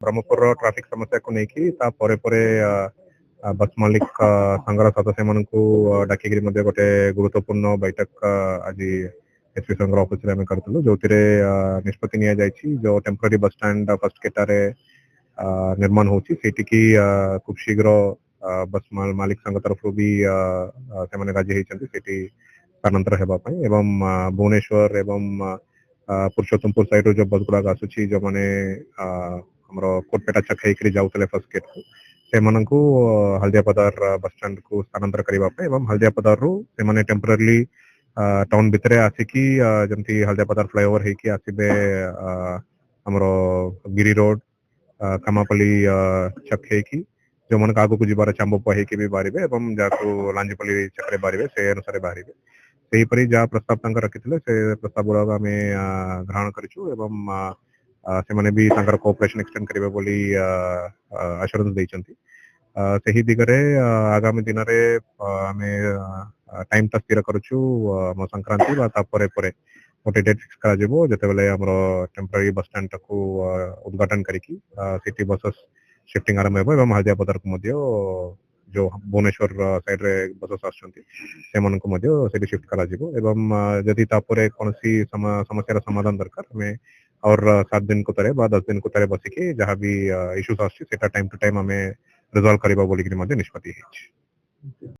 Brahmapur traffic समस्या को लेकिन बस मालिक संघर सदस्य मान डाक गोटे गुरुत्वपूर्ण बैठक आज एसपी संघर ऑफिस में करूँ जो निष्पत्ति नि जो टेम्पररी बस स्टैंड फर्स्ट केटारे निर्माण होची खूब शीघ्र बस मालिक संघ तरफ भी से राजी होती स्थानांतर होगापी एवं भुवनेश्वर एवं पुरुषोत्तमपुर साइड जो बस गुड़ाक आसूची जो मैंने कोटपेटा छक होकर जाऊे फर्स्ट गेट को से हल्दियापदार बस स्टैंड को स्थानांतर करने एवं हल्दियापदार से टेम्पररी टाउन भितर आसिकी जमती हल्दियापदार फ्लाईओवर होकी आसबे हमरो गिरी रोड कामापल्ली छक होकी जो मन आगू जीवार चांबोपा होकी भी बाहर जहाँ लांजीपल्ली छक बाहर से अनुसार बाहर सेहीपरि जहाँ प्रस्ताव रखिते से प्रस्ताव गुड़ाक आम ग्रहण करूँ से भी कोऑपरेशन एक्सटेंड करेंगे बोली आश्वासन देइछंती सही दिगरे आगामी दिन में आम टाइम टा स्थिर करूँ मो संक्रांति गोटे डेट फिक्स कर जितेबाला टेम्पररी बस स्टैंड को उद्घाटन करिकी सिटी बसेस शिफ्टिंग आरंभ हो हल्दियापदार को जो भुवनेश्वर साइड रे बसेस आसुँचे शिफ्ट करा जदि कौन समस्या समाधान दरकार हमें और 7 दिन को 10 दिन को बसिकी जहाँ भी इश्यूज आसुँचे टाइम टू टाइम आम रिजॉल्व करबा बोलिकी निष्पत्ति।